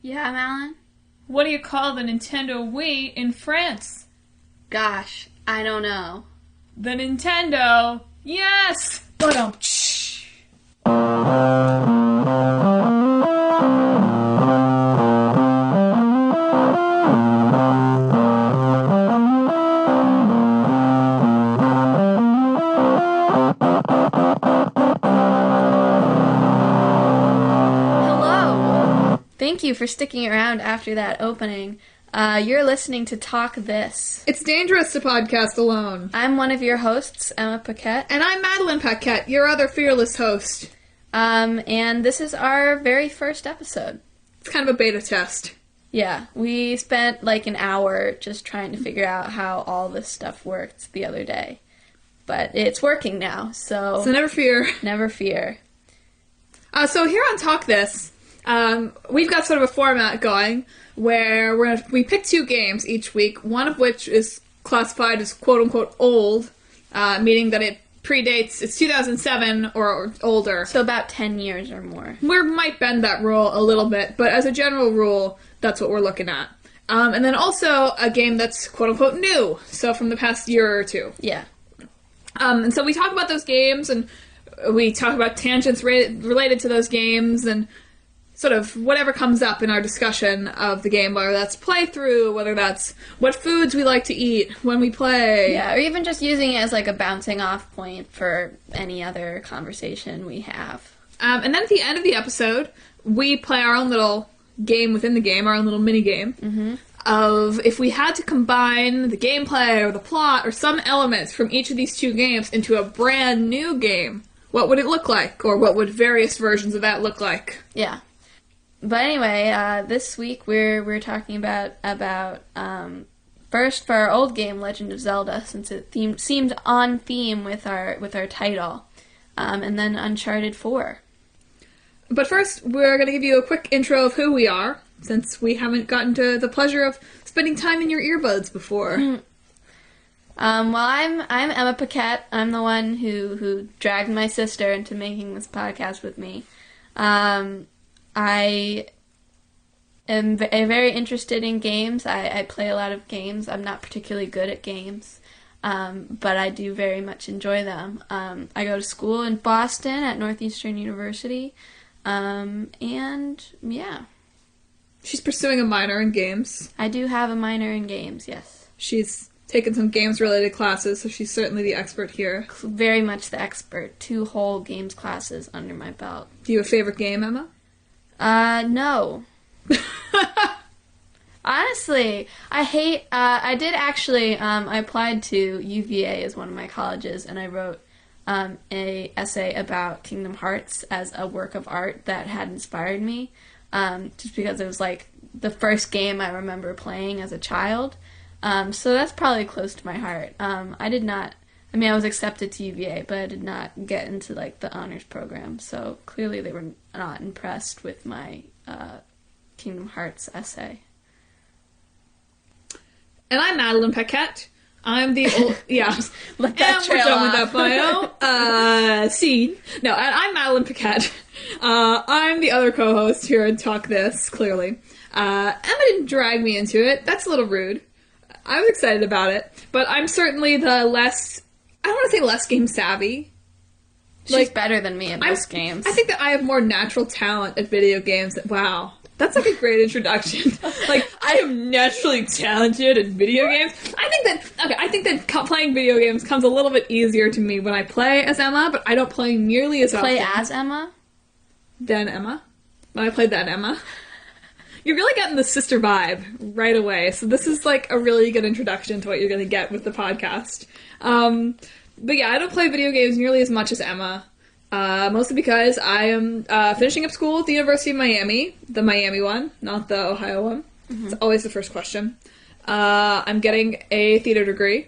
Yeah, Madelyn? What do you call the Nintendo Wii in France? Gosh, I don't know. The Nintendo. Yes! Ba-dum. Thank you for sticking around after that opening. You're listening to Talk This. It's dangerous to podcast alone. I'm one of your hosts, Emma Paquette. And I'm Madelyn Paquette, your other fearless host. And this is our very first episode. It's kind of a beta test. Yeah, we spent like an hour just trying to figure out how all this stuff worked the other day. But it's working now, so never fear. Never fear. So here on Talk This, we've got sort of a format going where we pick two games each week, one of which is classified as quote-unquote old, meaning that it predates, it's 2007 or older. So about 10 years or more. We might bend that rule a little bit, but as a general rule, that's what we're looking at. And then also a game that's quote-unquote new, so from the past year or two. Yeah. And so we talk about those games, and we talk about tangents related to those games, and sort of whatever comes up in our discussion of the game, whether that's playthrough, whether that's what foods we like to eat when we play. Yeah, or even just using it as like a bouncing off point for any other conversation we have. And then at the end of the episode, we play our own little game within the game, our own little mini-game, of if we had to combine the gameplay or the plot or some elements from each of these two games into a brand new game, what would it look like? Or what would various versions of that look like? Yeah. But anyway, this week we're talking about first for our old game, Legend of Zelda, since it seemed on theme with our title, and then Uncharted 4. But first, we're going to give you a quick intro of who we are, since we haven't gotten to the pleasure of spending time in your earbuds before. Well, I'm Emma Paquette. I'm the one who dragged my sister into making this podcast with me. I am very interested in games. I play a lot of games. I'm not particularly good at games, but I do very much enjoy them. I go to school in Boston at Northeastern University, and yeah. She's pursuing a minor in games. I do have a minor in games, yes. She's taken some games-related classes, so she's certainly the expert here. Very much the expert. 2 whole games classes under my belt. Do you have a favorite game, Emma? No. Honestly, I did actually, I applied to UVA as one of my colleges, and I wrote a essay about Kingdom Hearts as a work of art that had inspired me, just because it was like the first game I remember playing as a child, so that's probably close to my heart. I was accepted to UVA, but I did not get into, like, the honors program, so clearly they were not impressed with my Kingdom Hearts essay. And I'm Madelyn Paquette. I'm the old... Yeah. Let that trail we're done off. with that bio. Scene. No, and I'm Madelyn Paquette. I'm the other co-host here in Talk This, clearly. Emma didn't drag me into it. That's a little rude. I was excited about it, but I'm certainly the less... I don't want to say less game savvy. She's better than me at most games. I think that I have more natural talent at video games. Wow. That's like a great introduction. Like, I am naturally talented at video games. I think that playing video games comes a little bit easier to me when I play as Emma, but I don't play nearly as often. Play as Emma? Then Emma. When I played that Emma. You're really getting the sister vibe right away, so this is like a really good introduction to what you're going to get with the podcast. But yeah, I don't play video games nearly as much as Emma, mostly because I am finishing up school at the University of Miami, the Miami one, not the Ohio one. Mm-hmm. It's always the first question. I'm getting a theater degree,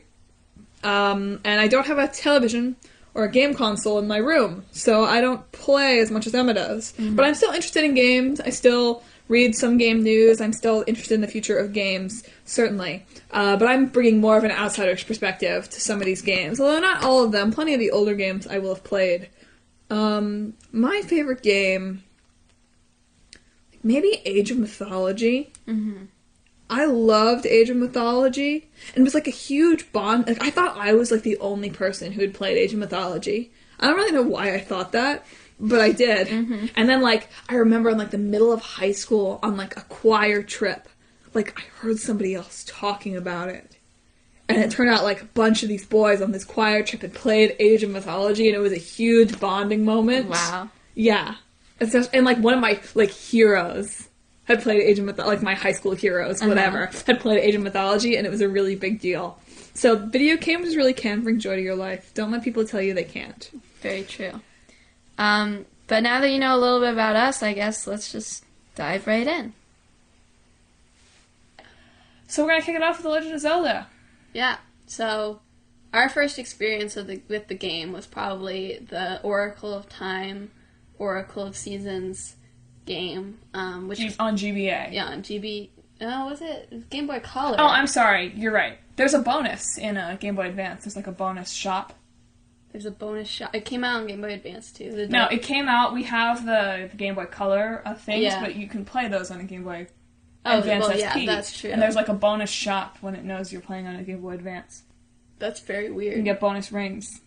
and I don't have a television or a game console in my room, so I don't play as much as Emma does. Mm-hmm. But I'm still interested in games. I still read some game news. I'm still interested in the future of games, certainly. But I'm bringing more of an outsider's perspective to some of these games. Although not all of them. Plenty of the older games I will have played. My favorite game... maybe Age of Mythology. Mm-hmm. I loved Age of Mythology, and it was like a huge bond. Like, I thought I was like the only person who had played Age of Mythology. I don't really know why I thought that, but I did. Mm-hmm. And then, like, I remember in like the middle of high school on like a choir trip, like, I heard somebody else talking about it. And it turned out like a bunch of these boys on this choir trip had played Age of Mythology, and it was a huge bonding moment. Wow. Yeah. And like one of my like heroes had played Age of Mythology, like my high school heroes, whatever, had played Age of Mythology, and it was a really big deal. So video games really can bring joy to your life. Don't let people tell you they can't. Very true. But now that you know a little bit about us, I guess let's just dive right in. So we're going to kick it off with The Legend of Zelda. Yeah. So our first experience with the game was probably the Oracle of Time, Oracle of Seasons game, which on GBA. Yeah, on GB. Oh, was it? It was Game Boy Color. Oh, I'm sorry. You're right. There's a bonus in Game Boy Advance. There's like a bonus shop. There's a bonus shop. It came out on Game Boy Advance too. No, it came out. We have the Game Boy Color things, Yeah. but you can play those on a Game Boy Oh, Advance well, SP. yeah, that's true. And there's like a bonus shop when it knows you're playing on a Game Boy Advance. That's very You weird. can get bonus rings.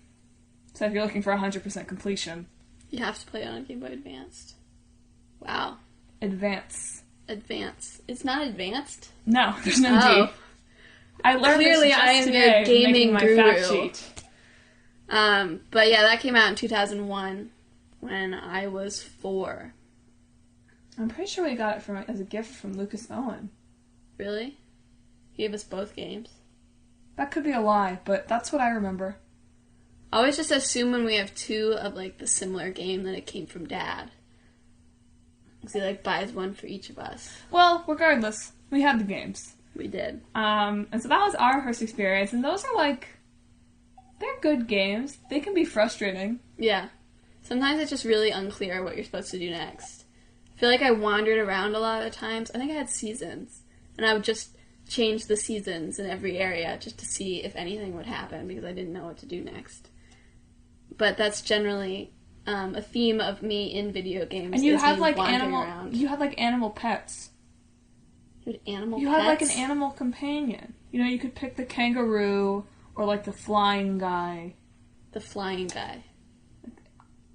So if you're looking for 100% completion, You have to play it on a Game Boy Advanced. Wow. Advance. Advance. It's not advanced? No, there's no Oh. D. I learned Clearly this just I am your today gaming making my guru. fact sheet. But yeah, that came out in 2001 when I was 4. I'm pretty sure we got it as a gift from Lucas Owen. Really? He gave us both games. That could be a lie, but that's what I remember. I always just assume when we have 2 of like the similar game that it came from Dad. Because he like buys one for each of us. Well, regardless, we had the games. We did. And so that was our first experience, and those are like, they're good games. They can be frustrating. Yeah. Sometimes it's just really unclear what you're supposed to do next. I feel like I wandered around a lot of times. I think I had seasons. And I would just change the seasons in every area just to see if anything would happen because I didn't know what to do next. But that's generally a theme of me in video games. And you is had me like wandering animal, around. you had like animal pets. You had animal You pets? had like an animal companion. You know, you could pick the kangaroo or like the flying guy. The flying guy.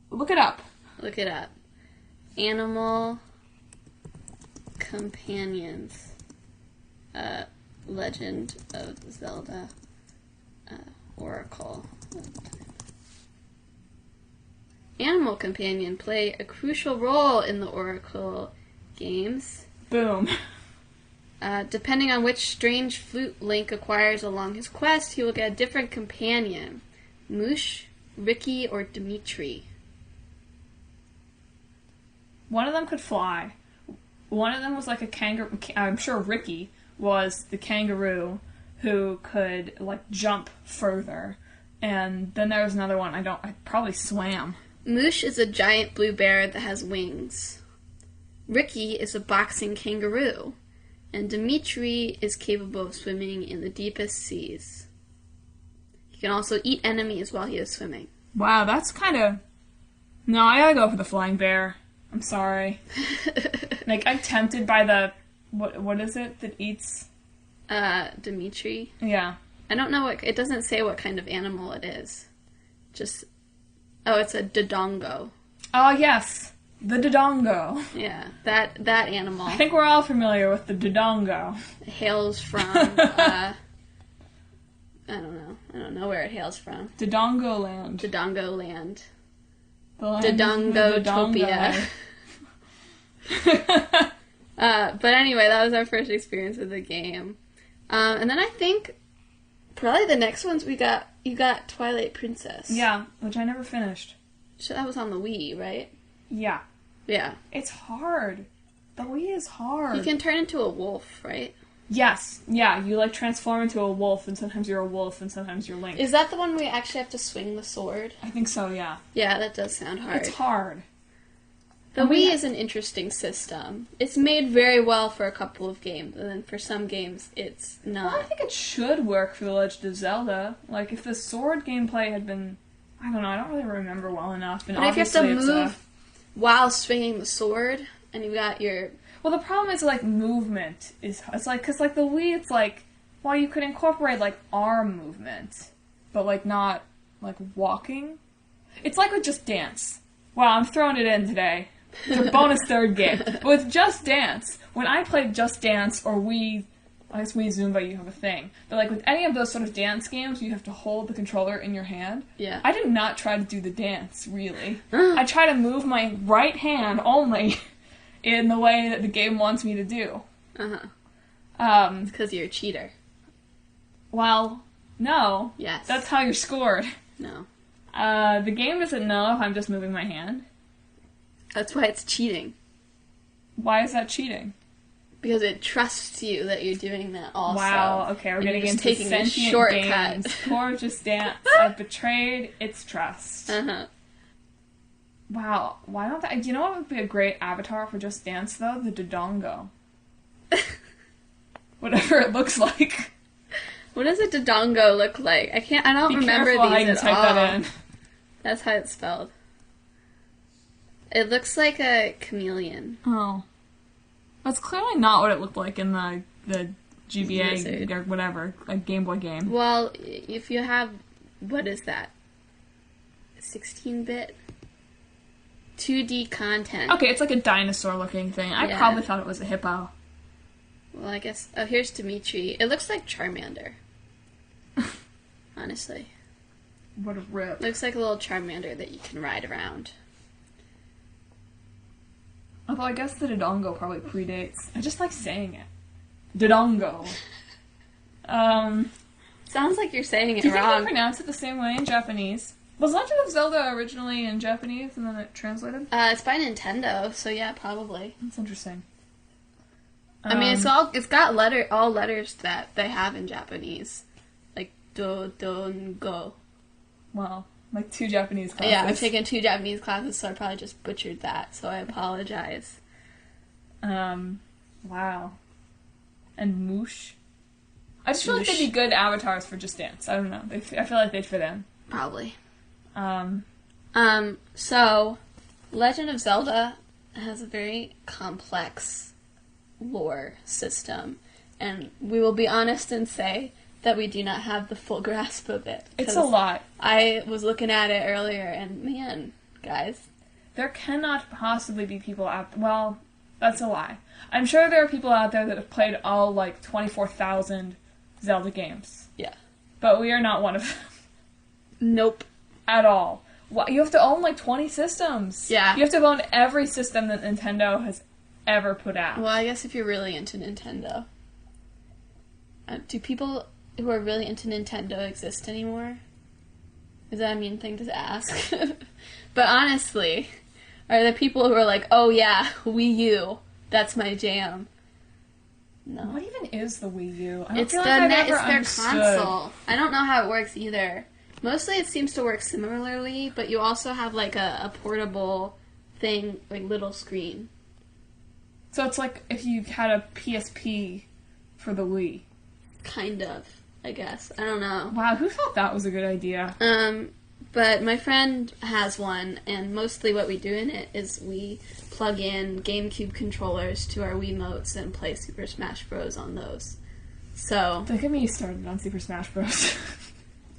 Look it up. Look it up. Animal companions. Legend of Zelda. Oracle. Animal companion play a crucial role in the Oracle games. Boom. Depending on which strange flute Link acquires along his quest, he will get a different companion. Moosh, Ricky, or Dimitri. One of them could fly. One of them was like a kangaroo. I'm sure Ricky was the kangaroo who could like jump further. And then there was another one. I probably swam. Moosh is a giant blue bear that has wings. Ricky is a boxing kangaroo. And Dimitri is capable of swimming in the deepest seas. He can also eat enemies while he is swimming. Wow, that's kind of... No, I gotta go for the flying bear. I'm sorry. Like, I'm tempted by the... What is it that eats... Dimitri. Yeah. I don't know what... It doesn't say what kind of animal it is. Just... Oh, it's a dodongo. Oh, yes. The Dodongo. Yeah, that animal I think we're all familiar with the Dodongo. hails from... I don't know where it hails from. Dodongo land. Dodongo land. The land of the Dodongotopia. But anyway, that was our first experience with the game. And then I think probably the next ones you got Twilight Princess. Yeah, which I never finished. So that was on the Wii, right? Yeah. Yeah. It's hard. The Wii is hard. You can turn into a wolf, right? Yes. Yeah, you like transform into a wolf, and sometimes you're a wolf, and sometimes you're Link. Is that the one where you actually have to swing the sword? I think so, yeah. Yeah, that does sound hard. It's hard. The Wii is an interesting system. It's made very well for a couple of games, and then for some games, it's not. Well, I think it should work for The Legend of Zelda. Like, if the sword gameplay had been... I don't know, I don't really remember well enough. And But if you have to obviously move while swinging the sword, and you've got your... Well, the problem is, like, movement is... It's like... Because, like, the Wii, it's like... Well, you could incorporate, like, arm movement. But, like, not, like, walking. It's like with Just Dance. Wow, I'm throwing it in today. It's a bonus third game. But with Just Dance, when I played Just Dance or Wii... I guess Wii Zumba, you have a thing. But, like, with any of those sort of dance games, you have to hold the controller in your hand. Yeah. I did not try to do the dance, really. I try to move my right hand only in the way that the game wants me to do. It's because you're a cheater. Well, no. Yes. That's how you're scored. No. The game doesn't know if I'm just moving my hand. That's why it's cheating. Why is that cheating? Because it trusts you that you're doing that also. Wow, okay, we're And getting you're just into taking a sentient shortcut. games. Poor Just Dance. I've betrayed its trust. Wow, why don't that... You know what would be a great avatar for Just Dance, though? The Dodongo. Whatever it looks like. What does a Dodongo look like? I don't remember careful how these you at type all. that in. That's how it's spelled. It looks like a chameleon. Oh. That's clearly not what it looked like in the GBA Wizard. or whatever, a Game Boy game. Well, if you have... What is that? 16-bit? 2D content. Okay, it's like a dinosaur-looking thing. I Yeah. probably thought it was a hippo. Well, I guess... Oh, here's Dimitri. It looks like Charmander. Honestly. What a rip. Looks like a little Charmander that you can ride around. Although I guess the Dodongo probably predates. I just like saying it. Dodongo. Sounds like you're saying it Do you think wrong. they pronounce it the same way in Japanese? Was Legend of Zelda originally in Japanese and then it translated? It's by Nintendo, so yeah, probably. That's interesting. I mean, it's got all letters that they have in Japanese, like do, don, go. Well, like 2 Japanese classes. Yeah, I've taken 2 Japanese classes, so I probably just butchered that. So I apologize. Wow. And Moosh. I just feel like Moosh. they'd be good avatars for Just Dance. I don't know. I feel like they'd fit in. Probably. Um, So Legend of Zelda has a very complex lore system, and we will be honest and say that we do not have the full grasp of it. it's a lot. I was looking at it earlier, and man, guys. There cannot possibly be people out... Well, that's a lie. I'm sure there are people out there that have played all, like, 24,000 Zelda games. Yeah. But we are not one of them. Nope. At all. You have to own, like, 20 systems. Yeah. You have to own every system that Nintendo has ever put out. Well, I guess if you're really into Nintendo. Do people who are really into Nintendo exist anymore? Is that a mean thing to ask? But honestly, are there people who are like, oh yeah, Wii U, that's my jam? No. What even is the Wii U? I don't It's feel the like I've net, ever it's their understood. console. I don't know how it works either. Mostly it seems to work similarly, but you also have like a portable thing, like little screen. So it's like if you had a PSP for the Wii. Kind of, I guess. I don't know. Wow, who thought that was a good idea? But my friend has one, and mostly what we do in it is we plug in GameCube controllers to our Wiimotes and play Super Smash Bros. On those. So, Don't get me started on Super Smash Bros.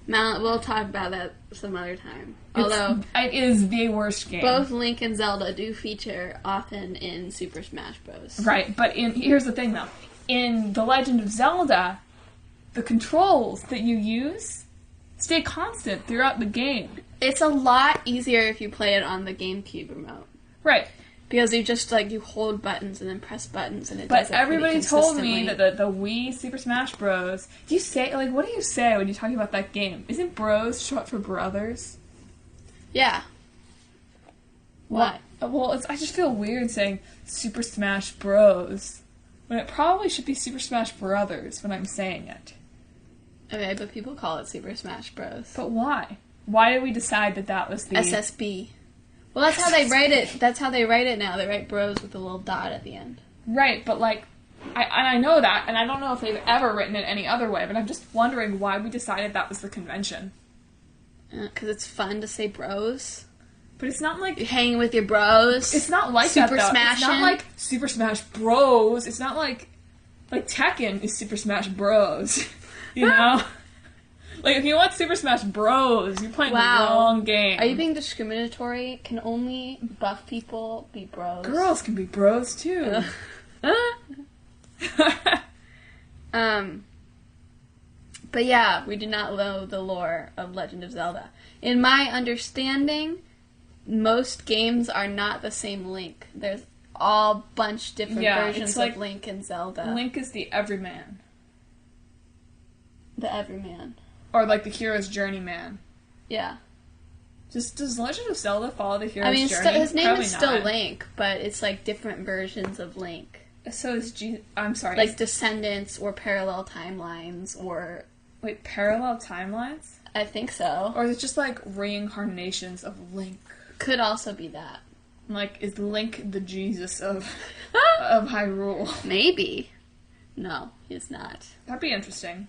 we'll talk about that some other time. Although, it is the worst game. both Link and Zelda do feature often in Super Smash Bros. Right, but here's the thing though. In The Legend of Zelda, the controls that you use stay constant throughout the game. It's a lot easier if you play it on the GameCube remote. Right. Because you just, you hold buttons and then press buttons and it But does it pretty everybody told me consistently. that the Wii Super Smash Bros. Do you say, what do you say when you're talking about that game? Isn't bros short for brothers? Yeah. Why? Well, I just feel weird saying Super Smash Bros. when it probably should be Super Smash Brothers when I'm saying it. Okay, but people call it Super Smash Bros. But why? Why did we decide that was the... SSB. Well, that's how they write it. That's how they write it now. They write bros with a little dot at the end. Right, but I know that, and I don't know if they've ever written it any other way, but I'm just wondering why we decided that was the convention. Because it's fun to say bros. But it's not like... You're hanging with your bros. It's not like Super that, though. Smashing. It's not like Super Smash Bros. It's not like... Like, Tekken is Super Smash Bros. You know? Like, if you want Super Smash Bros, you're playing the wrong game. Are you being discriminatory? Can only buff people be bros? Girls can be bros, too. But yeah, we do not know the lore of Legend of Zelda. In my understanding, most games are not the same Link. There's all bunch different versions of Link and Zelda. Link is the everyman. The everyman. Or like the hero's journey man. Yeah. Does Legend of Zelda follow the hero's journey? His name Probably is still not. Link, but it's like different versions of Link. So is I'm sorry. Like descendants or parallel timelines or... Wait, parallel timelines? I think so. Or is it just like reincarnations of Link? Could also be that. Like, is Link the Jesus of Hyrule? Maybe. No, he's not. That'd be interesting.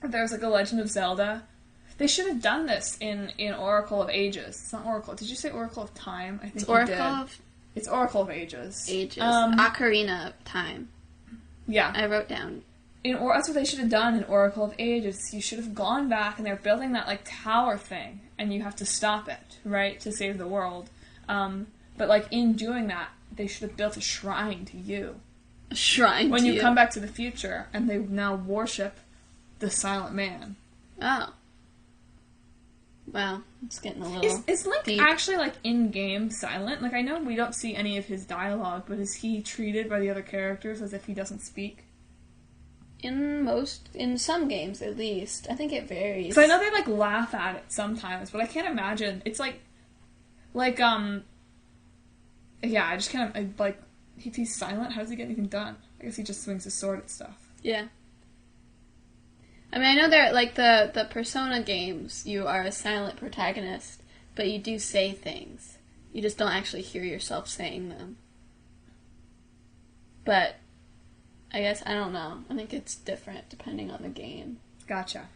If there was like a Legend of Zelda. They should have done this in Oracle of Ages. It's not Oracle. Did you say Oracle of Time? I think It's you Oracle did. of It's Oracle of Ages. Ocarina of Time. Yeah. I wrote down. That's what they should have done in Oracle of Ages. You should have gone back and they're building that like tower thing, and you have to stop it, right, to save the world. But like in doing that, they should have built a shrine to you. A shrine when to you you. come back to the future, and they now worship the Silent Man. Oh. Well, it's getting a little Is Link deep. actually like in game silent? Like I know we don't see any of his dialogue, but is he treated by the other characters as if he doesn't speak? In some games at least. I think it varies. Because I know they like laugh at it sometimes, but I can't imagine. It's yeah, I just can't, like, if he's silent, how does he get anything done? I guess he just swings his sword at stuff. Yeah. I mean, I know they're, like, the Persona games, you are a silent protagonist, but you do say things. You just don't actually hear yourself saying them. But, I guess, I don't know. I think it's different depending on the game. Gotcha.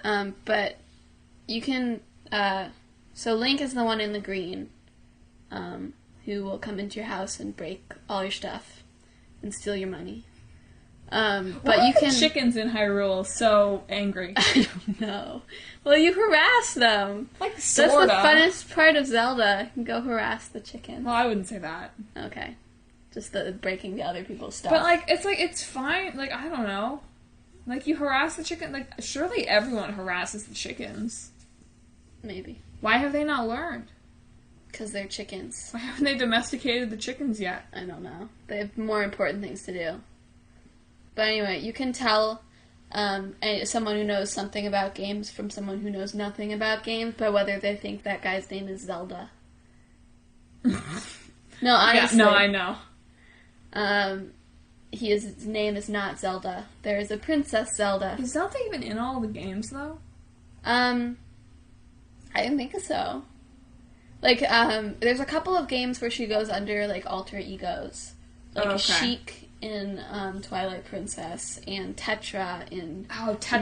But you can, so Link is the one in the green, who will come into your house and break all your stuff and steal your money. But you can... chickens in Hyrule so angry? I don't know. Well, you harass them. Like, sorta. That's the funnest part of Zelda. You can go harass the chickens. Well, I wouldn't say that. Okay. Just the breaking the other people's stuff. But, like, it's fine. Like, I don't know. Like, you harass the chicken. Like, surely everyone harasses the chickens. Maybe. Why have they not learned? Because they're chickens. Why haven't they domesticated the chickens yet? I don't know. They have more important things to do. But anyway, you can tell someone who knows something about games from someone who knows nothing about games by whether they think that guy's name is Zelda. No, honestly. Yeah, no, I know. His name is not Zelda. There is a Princess Zelda. Is Zelda even in all the games, though? I didn't think so. Like, there's a couple of games where she goes under, like, alter egos. Like, Sheik in Twilight Princess, and Tetra in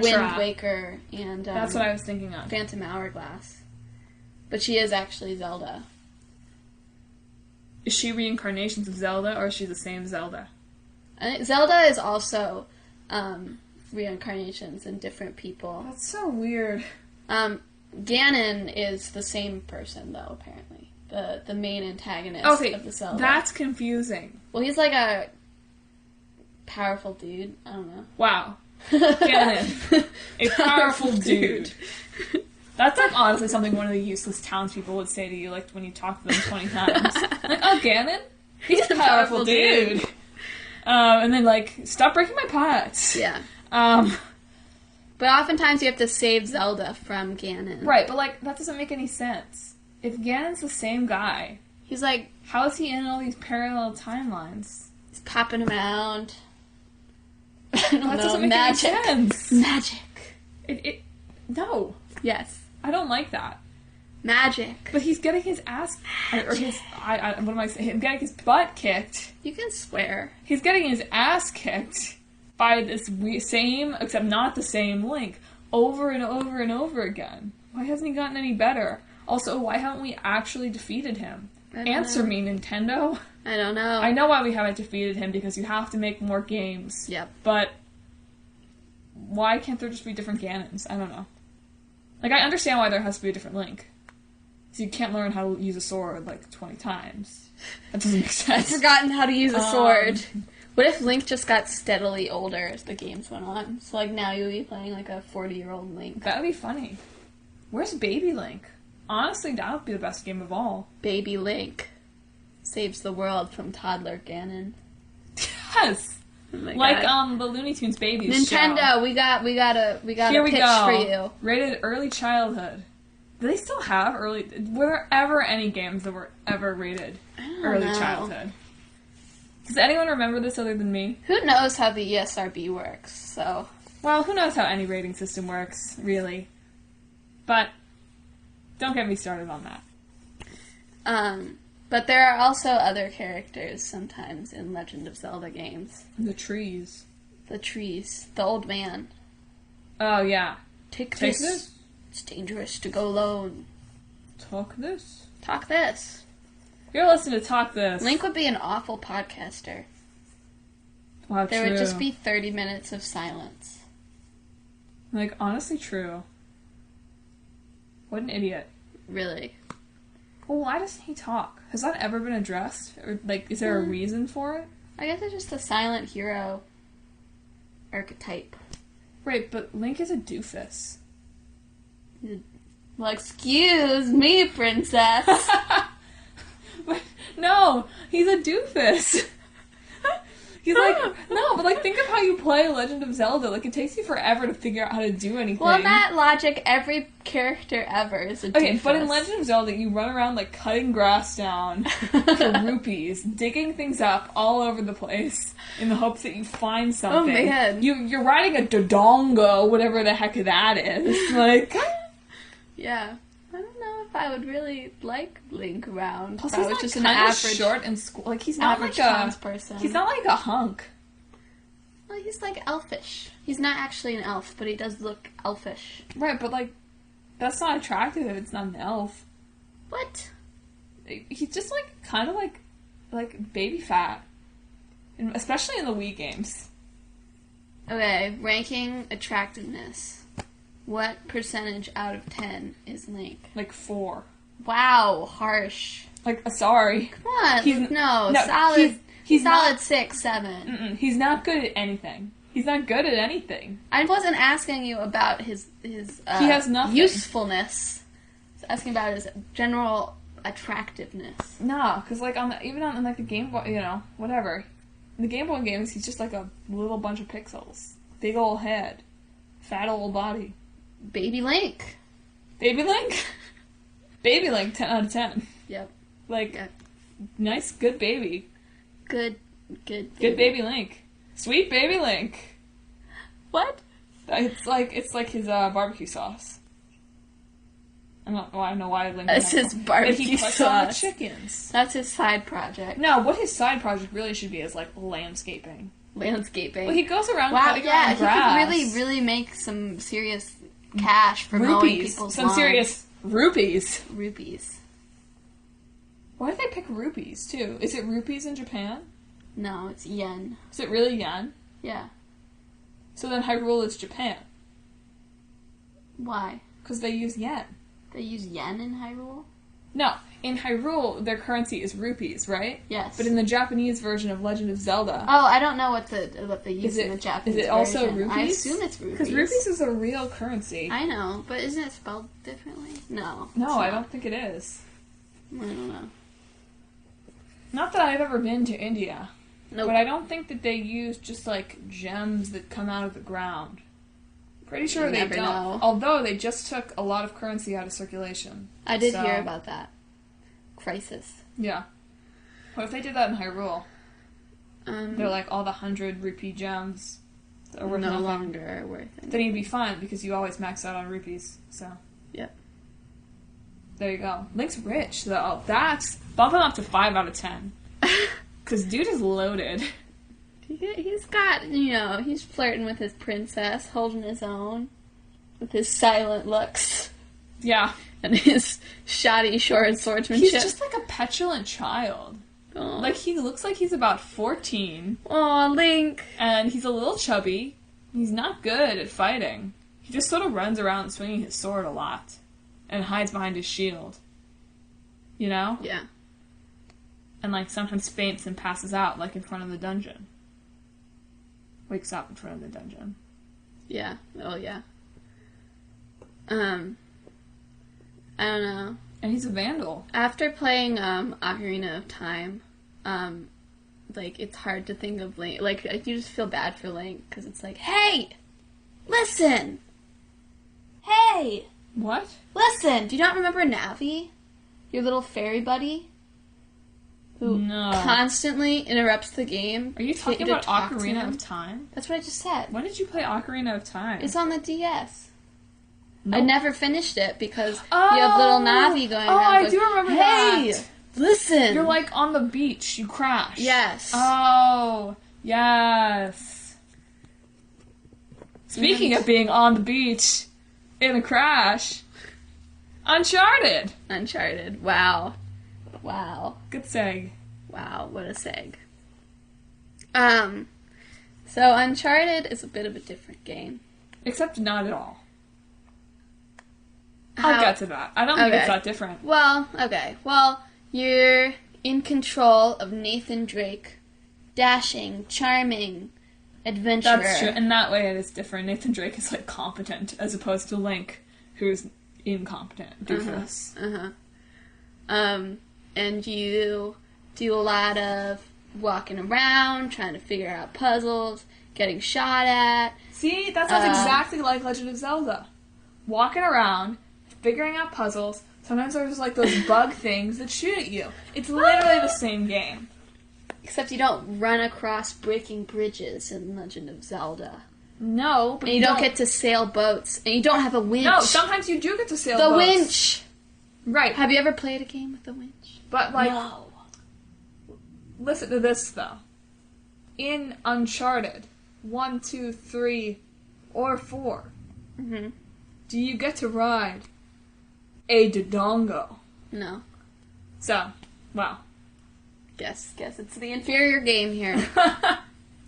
Wind Waker, and... that's what I was thinking of. Phantom Hourglass. But she is actually Zelda. Is she reincarnations of Zelda, or is she the same Zelda? I think Zelda is also reincarnations in different people. That's so weird. Ganon is the same person, though, apparently. The main antagonist of the Zelda. That's confusing. Well, he's like a powerful dude. I don't know. Wow. Ganon. A powerful dude. That's like honestly something one of the useless townspeople would say to you, like when you talk to them 20 times. Like, oh, Ganon? He's a powerful dude. And then like, stop breaking my pots. Yeah. But oftentimes you have to save Zelda from Ganon. Right, but like, that doesn't make any sense. If Ganon's the same guy, he's like... how is he in all these parallel timelines? He's popping around. I don't know. That doesn't make any sense. Magic. No. Yes. I don't like that. Magic. But he's getting his ass... Or his... what am I saying? He's getting his butt kicked. You can swear. He's getting his ass kicked by this same, except not the same Link, over and over and over again. Why hasn't he gotten any better? Also, why haven't we actually defeated him? Answer me, Nintendo. I don't know. I know why we haven't defeated him, because you have to make more games. Yep. But why can't there just be different Ganons? I don't know. Like, I understand why there has to be a different Link. So you can't learn how to use a sword, 20 times. That doesn't make sense. I've forgotten how to use a sword. What if Link just got steadily older as the games went on? So, now you'll be playing, a 40-year-old Link. That would be funny. Where's Baby Link? Honestly, that would be the best game of all. Baby Link saves the world from toddler Ganon. Yes! Oh my Like, God. the Looney Tunes Babies Nintendo, show. we got a Here we pitch go. for you. Rated early childhood. Do they still have early... Were there ever any games that were ever rated early childhood? Does anyone remember this other than me? Who knows how the ESRB works, so... Well, who knows how any rating system works, really. But don't get me started on that. But there are also other characters sometimes in Legend of Zelda games. The trees. The trees. The old man. Oh, yeah. Take Take this. this. It's dangerous to go alone. Talk this. Talk this. You're listening to Talk This. Link would be an awful podcaster. Wow, There true. would just be 30 minutes of silence. Honestly true. What an idiot. Really. Well, why doesn't he talk? Has that ever been addressed? Or, is there a reason for it? I guess it's just a silent hero archetype. Right, but Link is a doofus. Well, excuse me, princess. No, he's a doofus. He's no, but think of how you play Legend of Zelda. It takes you forever to figure out how to do anything. Well, in that logic, every character ever is a doofus. Okay, but in Legend of Zelda, you run around cutting grass down for rupees, digging things up all over the place in the hopes that you find something. Oh, man. You're riding a dodongo, whatever the heck that is. Yeah. I don't know if I would really like Link around. Plus, if I he's was just an kinda average, short and he's not average like a townsperson. He's not like a hunk. Well, he's elfish. He's not actually an elf, but he does look elfish. Right, but that's not attractive if it's not an elf. What? He's just kind of like baby fat, and especially in the Wii games. Okay, ranking attractiveness. What percentage out of 10 is Link? 4. Wow, harsh. Sorry. Come on, no, no, solid. He's solid not, 6, 7. He's not good at anything. He's not good at anything. I wasn't asking you about his he has nothing. usefulness. I was asking about his general attractiveness. Nah, because even on the Game Boy, whatever. In the Game Boy games, he's just a little bunch of pixels. Big old head. Fat old body. Baby Link. Baby Link? Baby Link, 10 out of 10. Yep. Nice, good baby. Good Good baby Link. Sweet baby Link. What? It's like his barbecue sauce. I don't know why Link. It's his barbecue he puts sauce. on the chickens. That's his side project. No, what his side project really should be is landscaping. Landscaping. Well, he goes around wow, cutting yeah, around grass. he could really make some serious cash for mowing people's Some lawns. serious rupees. Rupees. Why did they pick rupees too? Is it rupees in Japan? No, it's yen. Is it really yen? Yeah. So then Hyrule is Japan. Why? Because they use yen. They use yen in Hyrule? No, in Hyrule their currency is rupees, right? Yes. But in the Japanese version of Legend of Zelda, Oh, I don't know what they use in the Japanese is it also version. rupees? I assume it's rupees. because rupees is a real currency. I know, but isn't it spelled differently? No. No, it's I not. don't think it is. I don't know. Not that I've ever been to India. Nope. But I don't think that they use just gems that come out of the ground. Pretty sure You they never don't. know. Although they just took a lot of currency out of circulation. I did So, hear about that. Crisis. Yeah. What if they did that in Hyrule? They're all the 100 rupee gems that are worth no nothing. longer are worth it. Then you'd be fine because you always max out on rupees. So. Yep. There you go. Link's rich though. That's bumping up to 5 out of 10. Because dude is loaded. He's got, he's flirting with his princess, holding his own, with his silent looks. Yeah. and his shoddy swordsmanship. He's just like a petulant child. Aw. Like, he looks like he's about 14. Aw, Link. And he's a little chubby. He's not good at fighting. He just sort of runs around swinging his sword a lot. And hides behind his shield. You know? Yeah. And, like, sometimes faints and passes out, like, in front of the dungeon. Wakes up in front of the dungeon. Yeah. Oh, yeah. I don't know. And he's a vandal. After playing Ocarina of Time, like, it's hard to think of Link. Like, you just feel bad for Link, because it's like, hey! Listen! Hey! What? Listen! Do you not remember Navi? Your little fairy buddy? Who No. constantly interrupts the game. Are you to get talking to about talk to Ocarina him? of Time? That's what I just said. When did you play Ocarina of Time? It's on the DS. I Nope. never finished it because you have little Navi going around. I going, do remember hey, that. listen. You're like on the beach. You crash. Yes. Oh, yes. Speaking of being on the beach in a crash, Uncharted. Uncharted. Wow. Wow. Good seg. Wow. What a seg. So Uncharted is a bit of a different game. Except not at all. How- I'll get to that. I don't think Okay. it's that different. Well, okay. Well, you're in control of Nathan Drake, dashing, charming adventurer. That's true. In that way, it is different. Nathan Drake is like competent, as opposed to Link, who's incompetent. Doofus. And you do a lot of walking around, trying to figure out puzzles, getting shot at. See, that sounds exactly like Legend of Zelda. Walking around, figuring out puzzles. Sometimes there's like those bug things that shoot at you. It's literally the same game. Except you don't run across breaking bridges in Legend of Zelda. No, but And you don't get to sail boats. And you don't have a winch. No, sometimes you do get to sail the boats. winch! Right. Have you ever played a game with the winch? But, like, No. listen to this, though. In Uncharted 1, 2, 3, or 4, Mm-hmm. do you get to ride a Dodongo? No. So, well. Guess it's the inferior game here.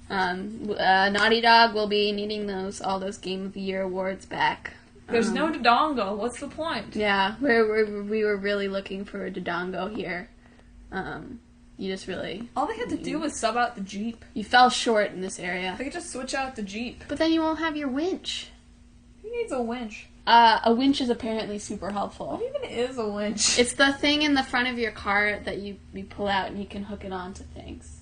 Naughty Dog will be needing all those Game of the Year awards back. There's no Dodongo. What's the point? Yeah, we were really looking for a Dodongo here. You just really... All they had to do was sub out the Jeep. You fell short in this area. They could just switch out the Jeep. But then you won't have your winch. Who needs a winch? A winch is apparently super What helpful. even is a winch? It's the thing in the front of your car that you pull out and you can hook it onto things.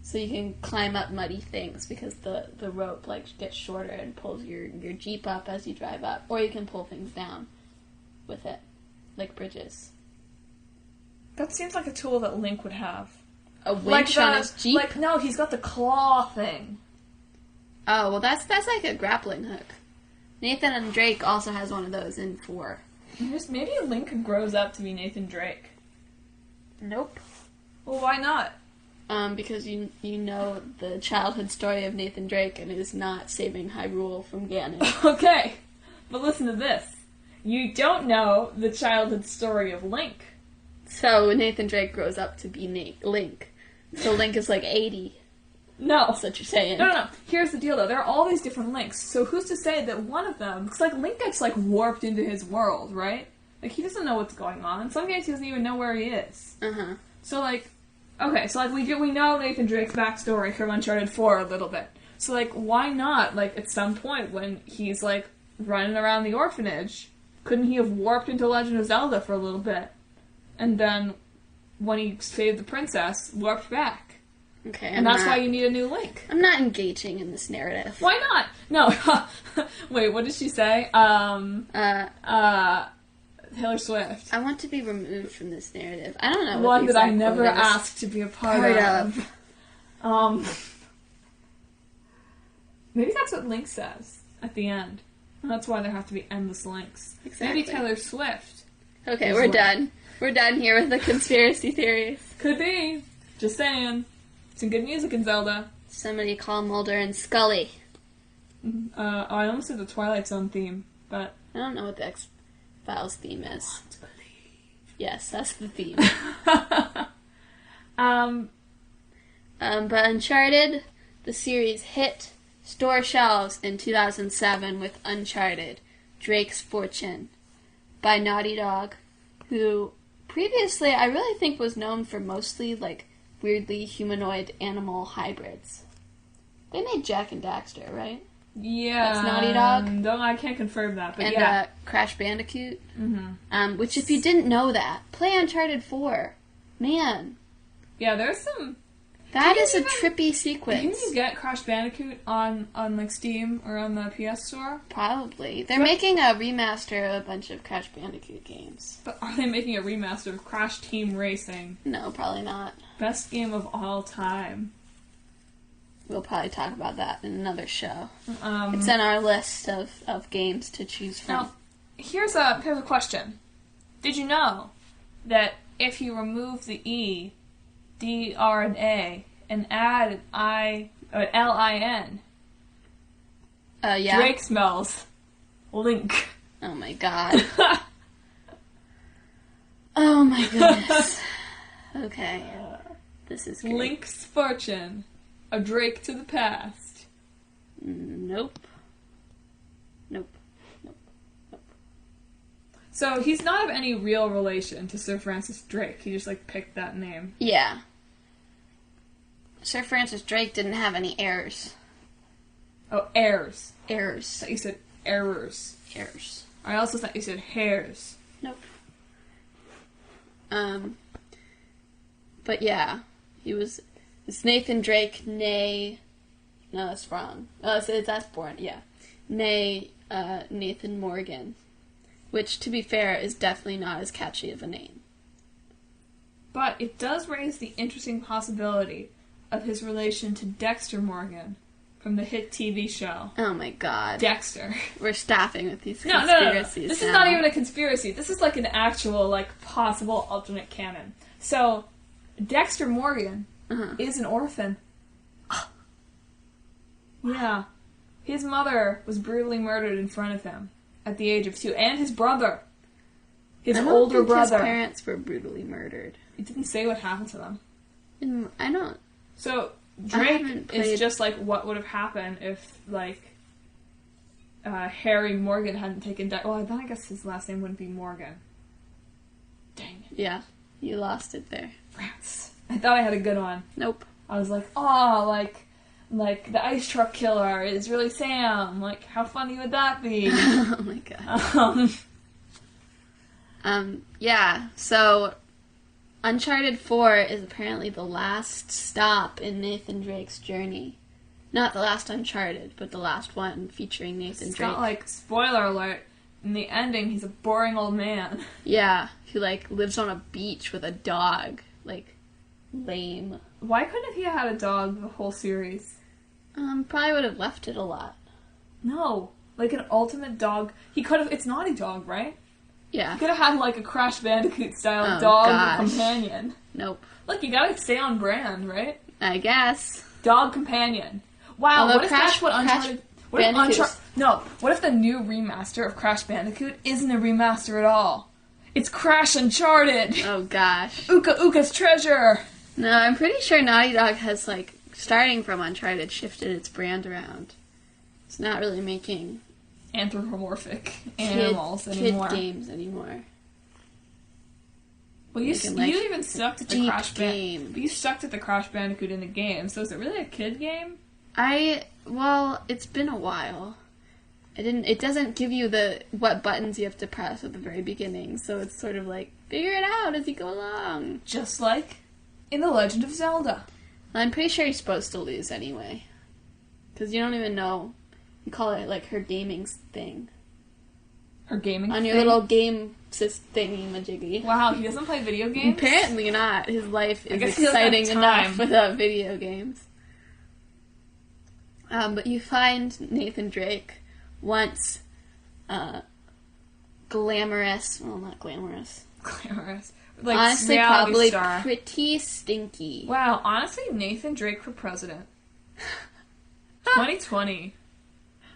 So you can climb up muddy things because the rope gets shorter and pulls your Jeep up as you drive up. Or you can pull things down with it, like bridges. That seems like a tool that Link would have. A winch on his Jeep? No, he's got the claw thing. Oh, well that's like a grappling hook. Nathan and Drake also has one of those in 4. Maybe Link grows up to be Nathan Drake. Nope. Well, why not? Because you know the childhood story of Nathan Drake and it is not saving Hyrule from Ganon. Okay, but listen to this. You don't know the childhood story of Link. So Nathan Drake grows up to be Link. So Link is like 80. No. That's what you're saying. No. Here's the deal, though. There are all these different Links. So who's to say that one of them... Because, like, Link gets, like, warped into his world, right? Like, he doesn't know what's going on. In some cases, he doesn't even know where he is. Uh-huh. So, like... Okay, so, like, we know Nathan Drake's backstory from Uncharted 4 a little bit. So, like, why not, like, at some point when he's, like, running around the orphanage, couldn't he have warped into Legend of Zelda for a little bit? And then, when he saved the princess, warped back. Okay. And that's why you need a new Link. I'm not engaging in this narrative. Why not? No. Wait, what did she say? Taylor Swift. I want to be removed from this narrative. I don't know. One what that I the exact never quote is. asked to be a part of. Maybe that's what Link says at the end. And that's why there have to be endless links. Exactly. Maybe Taylor Swift. Okay, we're done. We're done here with the conspiracy theories. Could be. Just saying. Some good music in Zelda. Somebody call Mulder and Scully. I almost did the Twilight Zone theme, but... I don't know what Val's theme is. Yes, that's the theme. But Uncharted, the series, hit store shelves in 2007 with Uncharted, Drake's Fortune, by Naughty Dog, who previously I really think was known for mostly, like, weirdly humanoid animal hybrids. They made Jak and Daxter, right? Yeah. That's Naughty Dog. No, I can't confirm that, but and, yeah. Crash Bandicoot. Mm-hmm. Which, if you didn't know that, play Uncharted 4. Man. Yeah, there's some... That is a trippy sequence. Can you get Crash Bandicoot on like Steam or on the PS Store? Probably. They're making a remaster of a bunch of Crash Bandicoot games. But are they making a remaster of Crash Team Racing? No, probably not. Best game of all time. We'll probably talk about that in another show. It's in our list of games to choose from. Now, here's a question. Did you know that if you remove the E, D, R, and A, and add L-I-N, yeah. Drake smells Link. Oh my god. Oh my goodness. Okay. This is good. Link's Fortune. A Drake to the past. Nope. So he's not of any real relation to Sir Francis Drake. He just like picked that name. Yeah. Sir Francis Drake didn't have any heirs. Oh, heirs. Heirs. I thought you said errors. Heirs. I also thought you said hairs. Nope. But yeah, it's Nathan Drake, nay... No, that's wrong. That's born, yeah. Nay, Nathan Morgan. Which, to be fair, is definitely not as catchy of a name. But it does raise the interesting possibility of his relation to Dexter Morgan from the hit TV show. Oh my god. Dexter. We're stopping with these No. conspiracies This now. is not even a conspiracy. This is like an actual, like, possible alternate canon. So, Dexter Morgan is an orphan. Yeah. His mother was brutally murdered in front of him at the age of 2. And his brother. His older brother. His parents were brutally murdered. It didn't say what happened to them. I don't... So, Drake is just like what would have happened if, like, Harry Morgan hadn't taken... Well, then I guess his last name wouldn't be Morgan. Dang it. Yeah, you lost it there. Rats. I thought I had a good one. Nope. I was like, oh, like the ice truck killer is really Sam. Like, how funny would that be? Oh my god. Yeah, so Uncharted 4 is apparently the last stop in Nathan Drake's journey. Not the last Uncharted, but the last one featuring Nathan It's Drake. got, like, spoiler alert, in the ending, he's a boring old man. Yeah, who, like, lives on a beach with a dog. Like, lame. Why couldn't he have had a dog the whole series? Probably would have left it a lot. No. Like an ultimate dog. He could have... It's Naughty Dog, right? Yeah. He could have had, like, a Crash Bandicoot-style Oh, dog gosh. companion. Nope. Look, you gotta stay on brand, right? I guess. Dog companion. Wow, Although what if that's what Uncharted... What if Bandicoot- what if the new remaster of Crash Bandicoot isn't a remaster at all? It's Crash Uncharted! Oh gosh. Uka Uka's treasure! No, I'm pretty sure Naughty Dog has, like, starting from Uncharted, shifted its brand around. It's not really making Anthropomorphic animals anymore. Kid games anymore. Well, you Making, like, even stuck to the deep Crash game. But you stuck to the Crash Bandicoot in the game, so is it really a kid game? Well, it's been a while. It doesn't give you what buttons you have to press at the very beginning, so it's sort of like, figure it out as you go along. Just like in The Legend of Zelda. I'm pretty sure you're supposed to lose anyway. Because you don't even know. You call it, like, her gaming thing. Her gaming On your thing? little game thingy-majiggy. Wow, he doesn't play video games? Apparently not. His life is guess he doesn't have exciting time. enough without video games. But you find Nathan Drake once glamorous. Well, not glamorous. Glamorous. Like, Honestly, reality probably star. pretty stinky. Wow, honestly, Nathan Drake for president. 2020.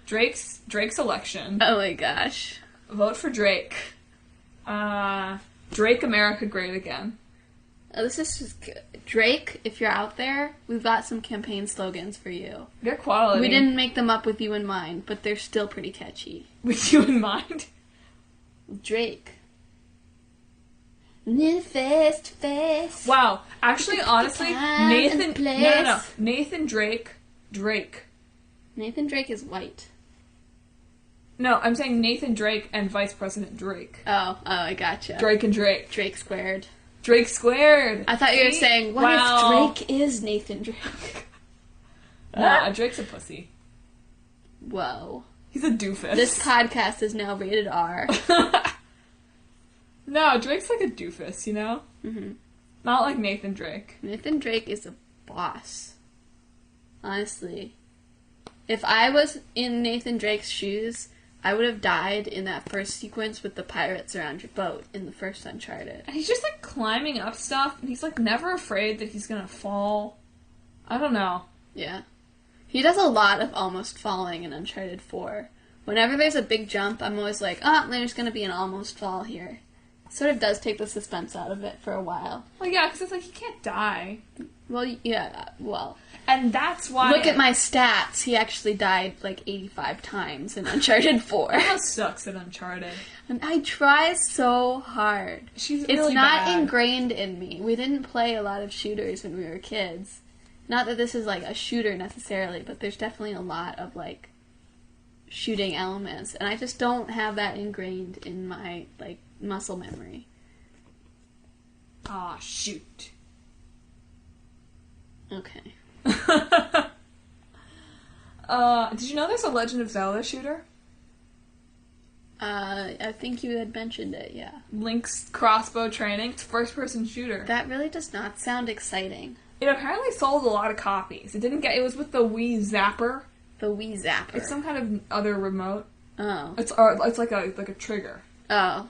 Drake's election. Oh my gosh. Vote for Drake. Drake America Great Again. Oh, this is just good. Drake, if you're out there, we've got some campaign slogans for you. They're quality. We didn't make them up with you in mind, but they're still pretty catchy. With you in mind? Drake. New face to face. Wow. Actually, honestly, Time Nathan... and place. No. Nathan Drake. Nathan Drake is white. No, I'm saying Nathan Drake and Vice President Drake. Oh, I gotcha. Drake and Drake. Drake squared. Drake squared. I thought you were saying, what if Drake is Nathan Drake? Nah, Drake's a pussy. Whoa. He's a doofus. This podcast is now rated R. No, Drake's like a doofus, you know? Mm-hmm. Not like Nathan Drake. Nathan Drake is a boss. Honestly. If I was in Nathan Drake's shoes, I would have died in that first sequence with the pirates around your boat in the first Uncharted. And he's just like climbing up stuff, and he's like never afraid that he's gonna fall. I don't know. Yeah. He does a lot of almost falling in Uncharted 4. Whenever there's a big jump, I'm always like, there's gonna be an almost fall here. Sort of does take the suspense out of it for a while. Well, yeah, because it's like he can't die. Well, yeah, well. And that's why... Look at my stats. He actually died like 85 times in Uncharted 4. Emma sucks at Uncharted. And I try so hard. She's It's really not bad. ingrained in me. We didn't play a lot of shooters when we were kids. Not that this is like a shooter necessarily, but there's definitely a lot of like shooting elements. And I just don't have that ingrained in my like muscle memory. Ah, shoot. Okay. Did you know there's a Legend of Zelda shooter? I think you had mentioned it, yeah. Link's crossbow training. It's a first-person shooter. That really does not sound exciting. It apparently sold a lot of copies. It was with the Wii Zapper. The Wii Zapper. It's some kind of other remote. Oh. It's like a trigger. Oh.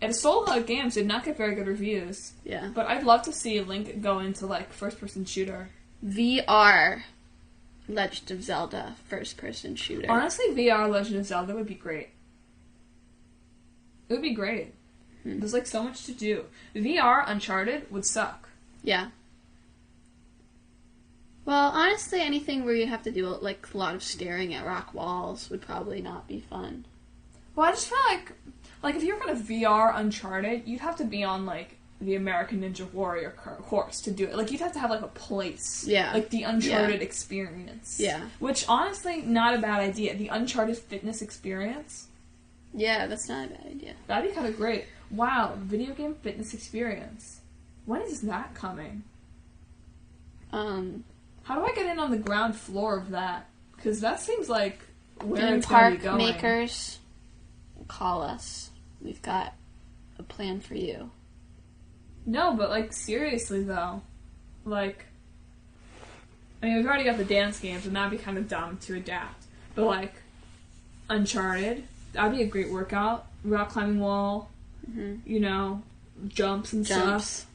It sold a lot of games. Did not get very good reviews. Yeah. But I'd love to see Link go into like first-person shooter. VR Legend of Zelda first-person shooter. Honestly, VR Legend of Zelda would be great. It would be great. There's like so much to do. VR Uncharted would suck. Yeah. Well, honestly, anything where you have to do like a lot of staring at rock walls would probably not be fun. Well, I just feel like if you were gonna VR Uncharted, you'd have to be on like the American Ninja Warrior course to do it. Like you'd have to have like a place. Yeah. Like the Uncharted experience. Yeah. Which honestly, not a bad idea. The Uncharted fitness experience. Yeah, that's not a bad idea. That'd be kind of great. Wow, video game fitness experience. When is that coming? How do I get in on the ground floor of that? Because that seems like where Theme it's going to be park going. makers, call us. We've got a plan for you. No, but like seriously though, like, I mean we've already got the dance games, and that'd be kind of dumb to adapt. But like, Uncharted, that'd be a great workout. Rock climbing wall, you know, jumps and stuff.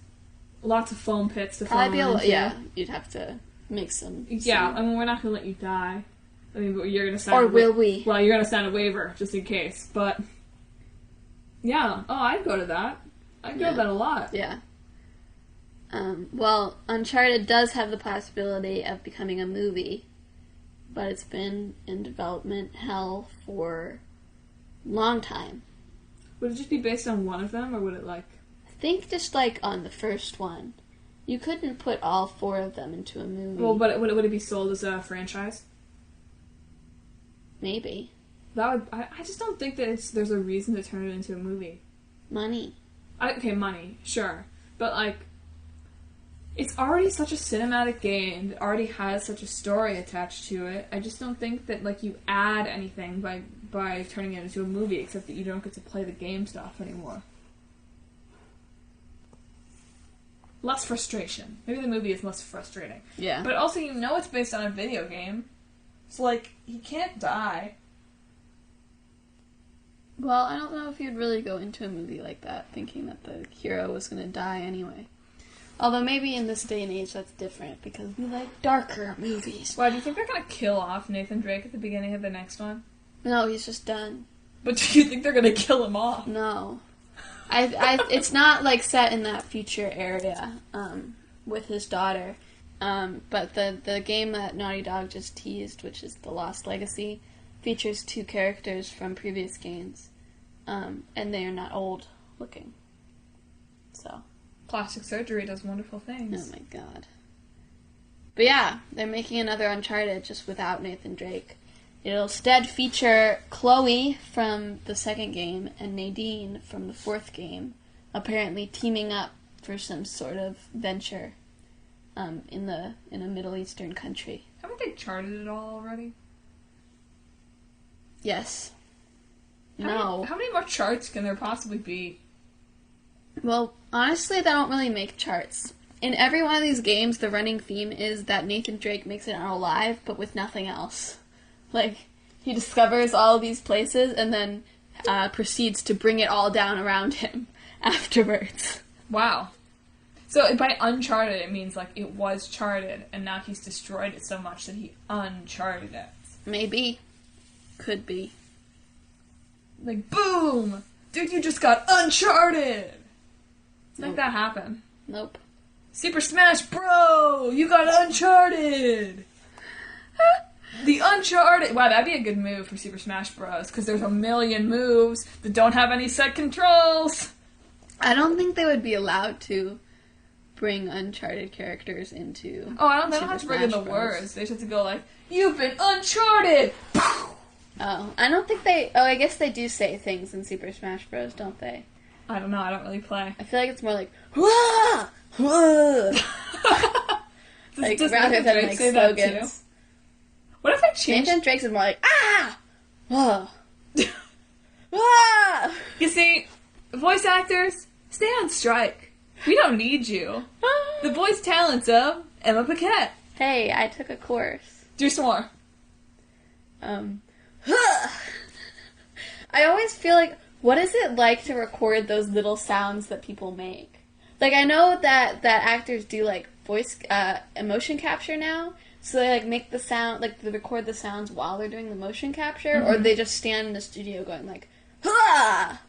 Lots of foam pits to fall into. Yeah, you'd have to make some. Yeah, I mean we're not gonna let you die. I mean, but you're gonna sign. Or will we? Well, you're gonna sign a waiver just in case. But yeah, I'd go to that. I'd go to that a lot. Yeah. Well, Uncharted does have the possibility of becoming a movie, but it's been in development hell for a long time. Would it just be based on one of them, or would it like... I think just like on the first one. You couldn't put all 4 of them into a movie. Well, but would it be sold as a franchise? Maybe. That would... I just don't think that there's a reason to turn it into a movie. Money. Okay, money, sure. But like, it's already such a cinematic game that already has such a story attached to it. I just don't think that like you add anything by turning it into a movie, except that you don't get to play the game stuff anymore. Less frustration. Maybe the movie is less frustrating. Yeah. But also, you know it's based on a video game. So, like, he can't die. Well, I don't know if you'd really go into a movie like that thinking that the hero was going to die anyway. Although maybe in this day and age that's different because we like darker movies. Why, do you think they're going to kill off Nathan Drake at the beginning of the next one? No, he's just done. But do you think they're gonna kill him off? No. It's not, like, set in that future area, with his daughter. But the game that Naughty Dog just teased, which is The Lost Legacy, features 2 characters from previous games. And they are not old looking. So. Plastic surgery does wonderful Oh things. my god. But yeah, they're making another Uncharted just without Nathan Drake. It'll instead feature Chloe from the second game and Nadine from the 4th game, apparently teaming up for some sort of venture in a Middle Eastern country. Haven't they charted it all already? Yes. How many more charts can there possibly be? Well, honestly, they don't really make charts. In every one of these games, the running theme is that Nathan Drake makes it out alive, but with nothing else. Like, he discovers all these places and then proceeds to bring it all down around him afterwards. Wow. So by uncharted, it means, like, it was charted, and now he's destroyed it so much that he uncharted it. Maybe. Could be. Like, boom! Dude, you just got uncharted! Like that happen. Nope. Super Smash Bro! You got uncharted! The Uncharted... Wow, that'd be a good move for Super Smash Bros. Because there's a million moves that don't have any set controls. I don't think they would be allowed to bring Uncharted characters into... Oh, they don't have to bring in the words. They just have to go like, you've been uncharted! Oh, I don't think they... Oh, I guess they do say things in Super Smash Bros., don't they? I don't know, I don't really play. I feel like it's more like, wah! Wah! Like, rather than, like, slogans. What if I change... Nathan Drake's is more like, ah! Whoa! Wah! You see, voice actors, stay on strike. We don't need you. The voice talents of Emma Paquette. Hey, I took a course. Do some more. I always feel like, what is it like to record those little sounds that people make? Like, I know that actors do, like, voice, emotion capture now, so they, like, make the sound, like, they record the sounds while they're doing the motion capture, or they just stand in the studio going, like, ha!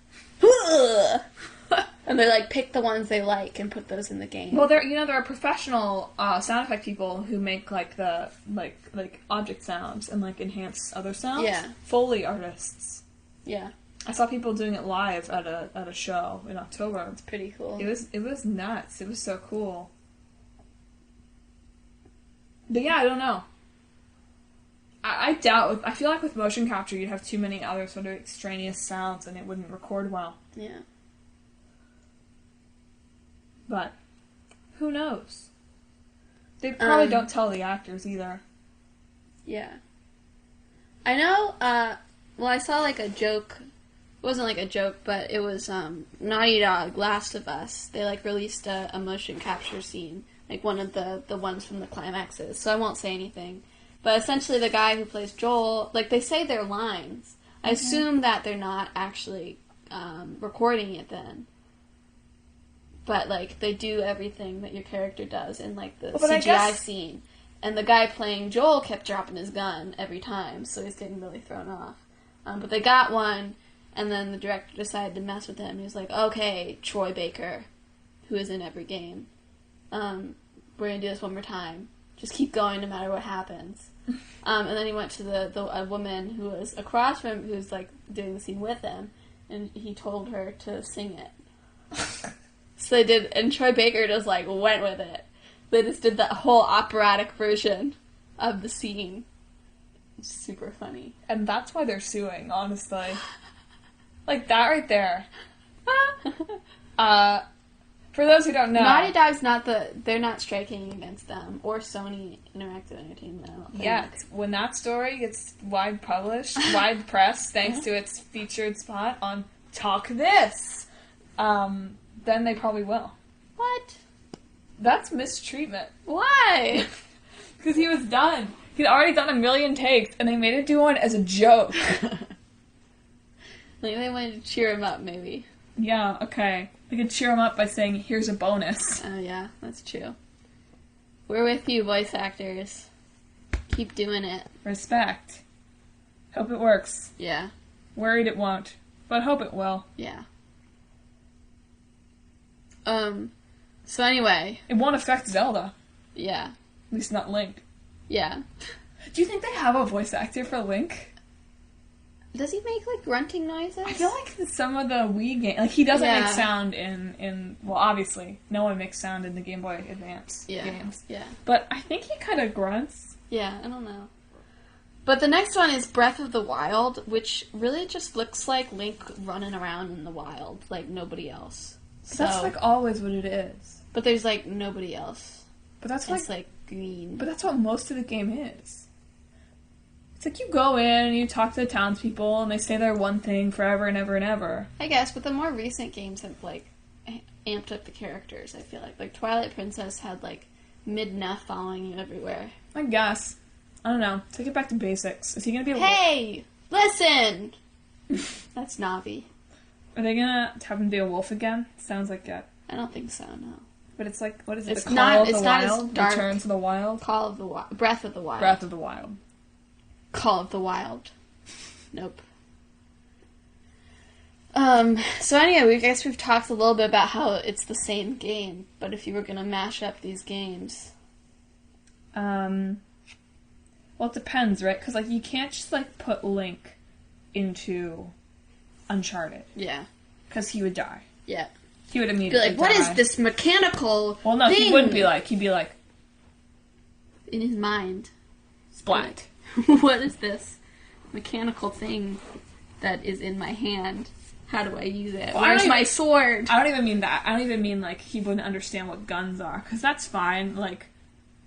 And they, like, pick the ones they like and put those in the game. Well, there are professional sound effect people who make, like, the, like object sounds and, like, enhance other sounds. Yeah. Foley artists. Yeah. I saw people doing it live at a show in October. It's pretty cool. It was nuts. It was so cool. But yeah, I don't know. I doubt... I feel like with motion capture, you'd have too many other sort of extraneous sounds and it wouldn't record well. Yeah. But who knows? They probably don't tell the actors either. Yeah. I know, well, I saw, like, a joke... It wasn't, like, a joke, but it was, Naughty Dog, Last of Us. They, like, released a motion capture scene. Like, one of the ones from the climaxes. So I won't say anything. But essentially the guy who plays Joel... Like, they say their lines. I assume that they're not actually recording it then. But, like, they do everything that your character does in, like, the CGI scene. And the guy playing Joel kept dropping his gun every time, so he's getting really thrown off. But they got one, and then the director decided to mess with him. He was like, okay, Troy Baker, who is in every game, we're going to do this one more time. Just keep going no matter what happens. And then he went to a woman who was across from him, who was, like, doing the scene with him, and he told her to sing it. So they did, and Troy Baker just, like, went with it. They just did that whole operatic version of the scene. It's super funny. And that's why they're suing, honestly. Like, that right there. For those who don't know... Naughty Dog's they're not striking against them, or Sony Interactive Entertainment, I don't think. Yeah, when that story gets wide press, thanks to its featured spot on Talk This, then they probably will. What? That's mistreatment. Why? Because he was done. He'd already done 1 million takes, and they made it do one as a joke. Like, they wanted to cheer him up, maybe. Yeah, okay. They could cheer him up by saying, here's a bonus. Oh, yeah, that's true. We're with you, voice actors. Keep doing it. Respect. Hope it works. Yeah. Worried it won't, but hope it will. Yeah. So anyway. It won't affect Zelda. Yeah. At least not Link. Yeah. Do you think they have a voice actor for Link? Does he make, like, grunting noises? I feel like some of the Wii game... Like, he doesn't Yeah. make sound in... Well, obviously, no one makes sound in the Game Boy Advance Yeah. games. Yeah. But I think he kind of grunts. Yeah, I don't know. But the next one is Breath of the Wild, which really just looks like Link running around in the wild, like nobody else. So, that's, like, always what it is. But there's, like, nobody else. But that's It's, like, green. But that's what most of the game is. It's like you go in and you talk to the townspeople and they say their one thing forever and ever and ever. I guess, but the more recent games have, like, amped up the characters, I feel like. Like, Twilight Princess had, like, Midna following you everywhere. I guess. I don't know. Take it back to basics. Is he gonna be a Hey! Listen! That's Navi. Are they gonna have him be a wolf again? Sounds like it. I don't think so, no. But it's like, what is it? It's The Call not- of it's the not as Wild? dark. Return to the Wild? Call of the Wild. Breath of the Wild. Breath of the Wild. Call of the Wild. Nope. So anyway, I guess we've talked a little bit about how it's the same game, but if you were gonna mash up these games... Well, it depends, right? Because, like, you can't just, like, put Link into Uncharted. Yeah. Because he would die. Yeah. He would Be immediately like, what die. is this mechanical Well, no, thing? he wouldn't be like. He'd be like, In his mind. splat. What is this mechanical thing that is in my hand? How do I use it? Well, I Where's don't my even- sword? I don't even mean that. I don't even mean, like, he wouldn't understand what guns are. Because that's fine. Like,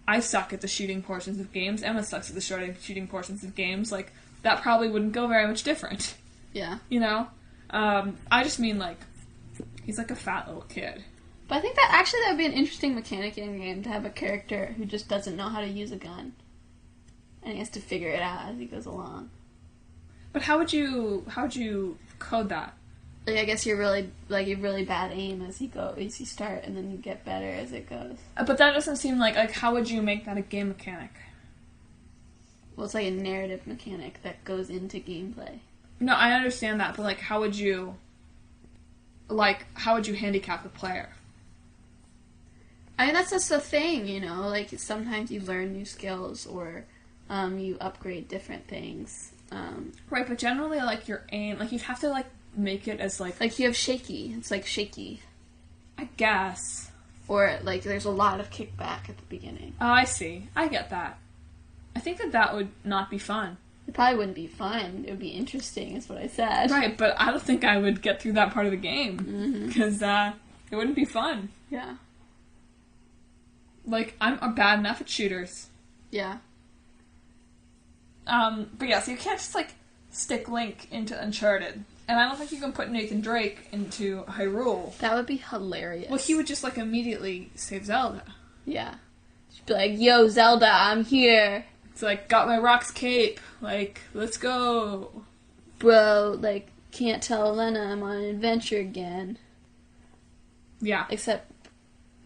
I suck at the shooting portions of games. Emma sucks at the shooting portions of games. Like, that probably wouldn't go very much different. Yeah. You know? I just mean, like, he's like a fat little kid. But I think that would be an interesting mechanic in a game, to have a character who just doesn't know how to use a gun. And he has to figure it out as he goes along. But how would you code that? Like, I guess you're really bad aim as you start, and then you get better as it goes. But that doesn't seem like, how would you make that a game mechanic? Well, it's like a narrative mechanic that goes into gameplay. No, I understand that, but, like, how would you handicap the player? I mean, that's just the thing, you know? Like, sometimes you learn new skills, or you upgrade different things. Right, but generally, like, your aim, like, you'd have to, like, make it as, like... Like, you have shaky. It's like shaky. I guess. Or, like, there's a lot of kickback at the beginning. Oh, I see. I get that. I think that would not be fun. It probably wouldn't be fun. It would be interesting, is what I said. Right, but I don't think I would get through that part of the game. Because, it wouldn't be fun. Yeah. Like, I'm bad enough at shooters. Yeah. But yeah, so you can't just, like, stick Link into Uncharted. And I don't think you can put Nathan Drake into Hyrule. That would be hilarious. Well, he would just, like, immediately save Zelda. Yeah. Just be like, yo, Zelda, I'm here. It's like, got my Rock's cape. Like, let's go. Bro, like, can't tell Elena I'm on an adventure again. Yeah. Except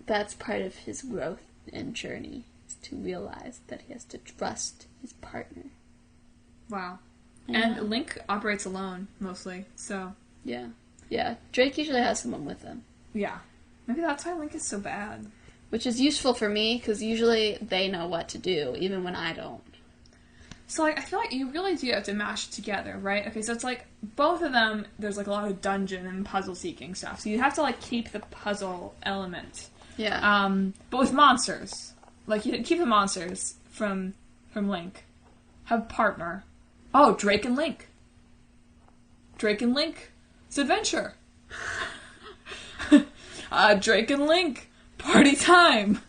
that's part of his growth and journey, is to realize that he has to trust his partner. Wow. Yeah. And Link operates alone, mostly, so... Yeah. Yeah. Drake usually has someone with him. Yeah. Maybe that's why Link is so bad. Which is useful for me, because usually they know what to do, even when I don't. So, like, I feel like you really do have to mash it together, right? Okay, so it's like, both of them, there's, like, a lot of dungeon and puzzle-seeking stuff. So you have to, like, keep the puzzle element. Yeah. But with monsters. Like, you keep the monsters from Link. Have partner. Oh, Drake and Link. Drake and Link. It's adventure. Drake and Link. Party time.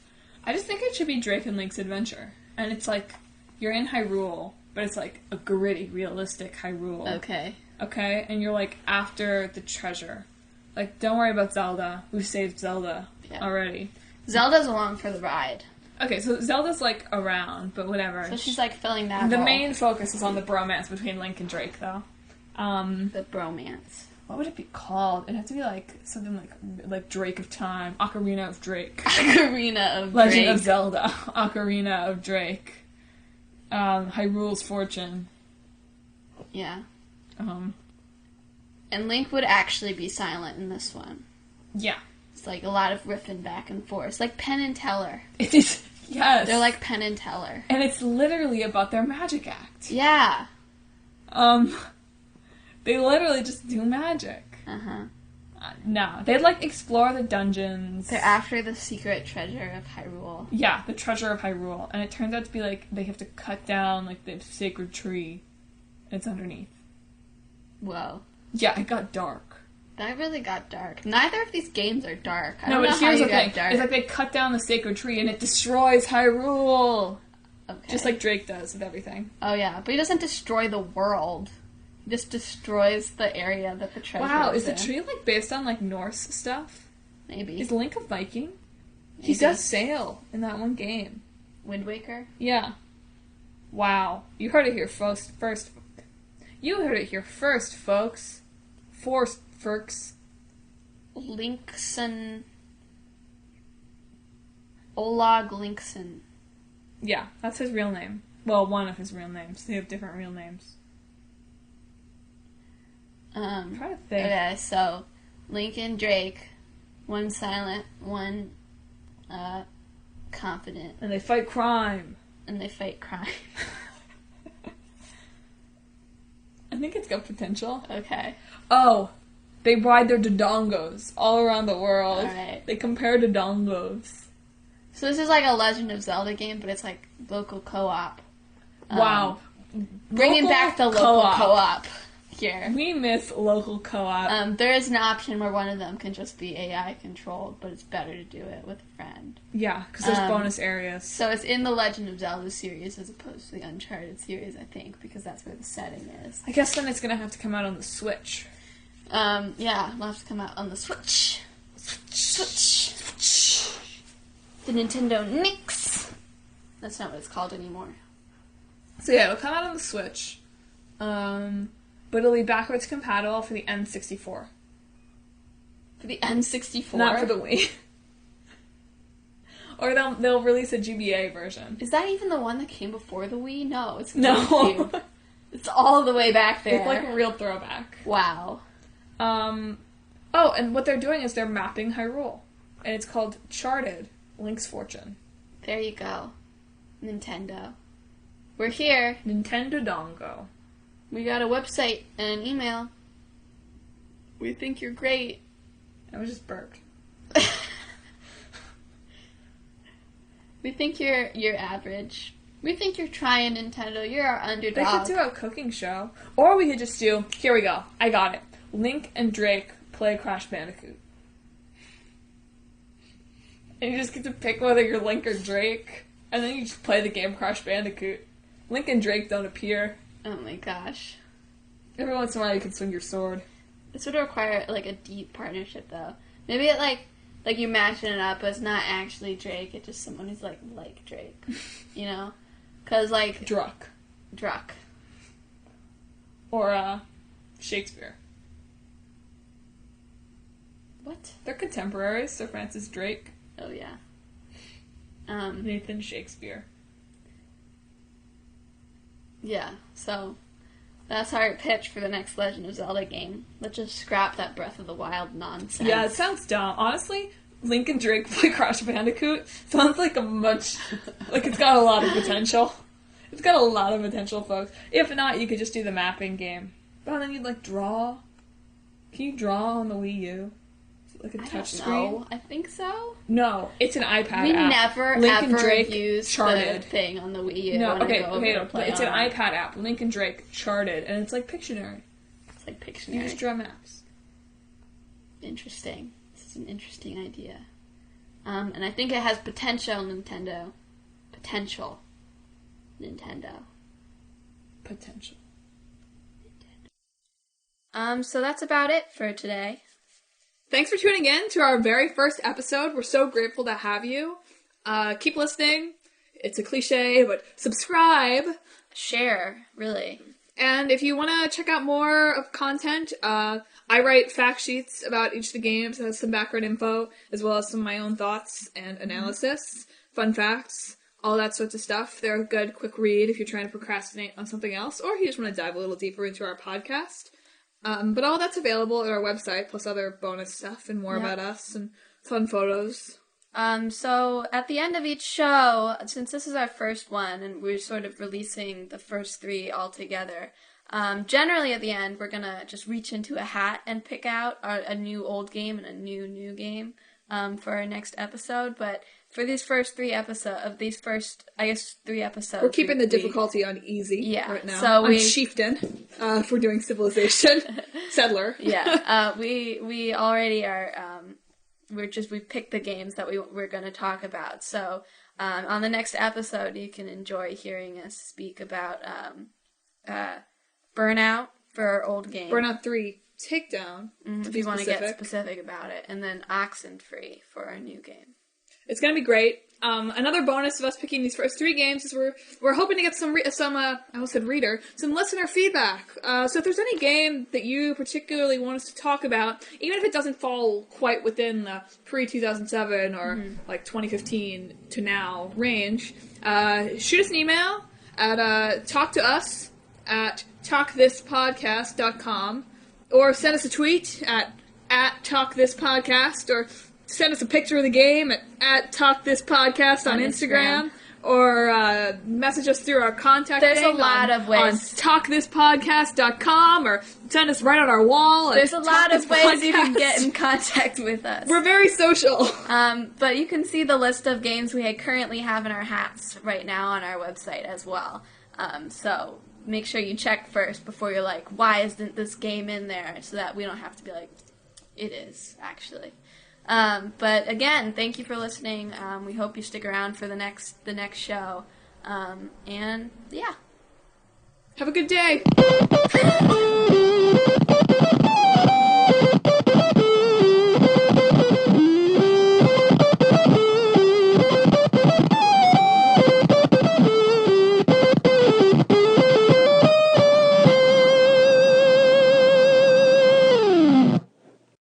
I just think it should be Drake and Link's adventure. And it's like, you're in Hyrule, but it's like a gritty, realistic Hyrule. Okay. Okay? And you're like after the treasure. Like, don't worry about Zelda. We've saved Zelda already. Zelda's along for the ride. Okay, so Zelda's like around, but whatever. So she's like filling that The role. main focus is on the bromance between Link and Drake, though. The bromance. What would it be called? It'd have to be like something like Drake of Time, Ocarina of Drake, Ocarina of Legend Drake. of Zelda, Ocarina of Drake, Hyrule's Fortune. Yeah. And Link would actually be silent in this one. Yeah. It's like a lot of riffing back and forth. It's like Penn and Teller. It is. Yes. They're like Penn and Teller. And it's literally about their magic act. Yeah. They literally just do magic. Uh-huh. No, they'd like explore the dungeons. They're after the secret treasure of Hyrule. Yeah, the treasure of Hyrule. And it turns out to be like they have to cut down like the sacred tree. And it's underneath. Whoa. Yeah, it got dark. That really got dark. Neither of these games are dark. I No, don't but know here's how the you thing. got dark. It's like they cut down the sacred tree and it destroys Hyrule. Okay. Just like Drake does with everything. Oh yeah, but he doesn't destroy the world. He just destroys the area that the treasure Wow, is is the in. tree like based on like Norse stuff? Maybe. Is Link a Viking? He Maybe. does sail in that one game. Wind Waker? Yeah. Wow. You heard it here first. You heard it here first, folks. Folks. Linkson. Olag Linkson. Yeah, that's his real name. Well, one of his real names. They have different real names. I'm trying to think. Okay, so Link and Drake, one silent, one confident, And they fight crime. and they fight crime. I think it's got potential. Okay. Oh, they ride their dodongos all around the world. Alright. They compare dodongos. So this is like a Legend of Zelda game, but it's like local co-op. Wow. Bringing Local back the local co-op here. We miss local co-op. There is an option where one of them can just be AI controlled, but it's better to do it with a friend. Yeah, because there's bonus areas. So it's in the Legend of Zelda series as opposed to the Uncharted series, I think, because that's where the setting is. I guess then it's going to have to come out on the Switch. Yeah, it'll have to come out on the Switch. Switch. The Nintendo Nix. That's not what it's called anymore. So yeah, it'll come out on the Switch. But it'll be backwards compatible for the N64. For the N64? Not for the Wii. Or they'll release a GBA version. Is that even the one that came before the Wii? No, it's No. GameCube. It's all the way back there. It's like a real throwback. Wow. Oh, and what they're doing is they're mapping Hyrule. And it's called Uncharted, Link's Fortune. There you go. Nintendo. We're here. Nintendo Dongo. We got a website and an email. We think you're great. I was just burped. We think you're average. We think you're trying, Nintendo. You're our underdog. They could do a cooking show. Or we could just do, here we go, I got it. Link and Drake play Crash Bandicoot. And you just get to pick whether you're Link or Drake. And then you just play the game Crash Bandicoot. Link and Drake don't appear. Oh my gosh. Every once in a while you can swing your sword. This would require, like, a deep partnership, though. Maybe it, like you're matching it up, but it's not actually Drake. It's just someone who's, like Drake. You know? Because, like... Druck. Or, Shakespeare. What? They're contemporaries, Sir Francis Drake. Oh, yeah. Nathan Shakespeare. Yeah, so... That's our pitch for the next Legend of Zelda game. Let's just scrap that Breath of the Wild nonsense. Yeah, it sounds dumb. Honestly, Link and Drake play Crash Bandicoot sounds like it's got a lot of potential. It's got a lot of potential, folks. If not, you could just do the mapping game. But then you'd, draw. Can you draw on the Wii U? Is it like a touchscreen? No, I think so. No, it's an iPad We app. never, Link and ever Drake used Charted. the thing on the Wii U. No, when I okay, go over to play it's an on. iPad app. Link and Drake Charted, and it's like Pictionary. It's like You Pictionary. just draw maps. Interesting. This is an interesting idea. And I think it has potential, Nintendo. Potential. Nintendo. Potential. So that's about it for today. Thanks for tuning in to our very first episode. We're so grateful to have you. Keep listening. It's a cliche, but subscribe. Share, really. And if you want to check out more of content, I write fact sheets about each of the games, has some background info, as well as some of my own thoughts and analysis, fun facts, all that sorts of stuff. They're a good, quick read if you're trying to procrastinate on something else, or if you just want to dive a little deeper into our podcast. But all that's available at our website, plus other bonus stuff and more about us and fun photos. So at the end of each show, since this is our first one and we're sort of releasing the first 3 all together, generally at the end we're gonna just reach into a hat and pick out a new old game and a new game for our next episode. But for these first 3 episodes, 3 episodes, we're keeping the difficulty on easy right now. So on chieftain, if we're doing civilization, settler. We already are. We've picked the games that we're going to talk about. So on the next episode, you can enjoy hearing us speak about Burnout for our old game. Burnout 3 Takedown. If you want to get specific about it, and then Oxenfree for our new game. It's going to be great. Another bonus of us picking these first 3 games is we're hoping to get some listener feedback. So if there's any game that you particularly want us to talk about, even if it doesn't fall quite within the pre-2007 or like 2015 to now range, shoot us an email at talkthispodcast.com, or send us a tweet at talkthispodcast, or send us a picture of the game at talkthispodcast on Instagram, or message us through our contact There's thing a lot of ways. on talkthispodcast.com, or send us right on our wall. There's a lot of ways you can get in contact with us. We're very social. But you can see the list of games we currently have in our hats right now on our website as well. So make sure you check first before you're like, why isn't this game in there? So that we don't have to be like, it is, actually. But again, thank you for listening. We hope you stick around for the next show. And yeah. Have a good day.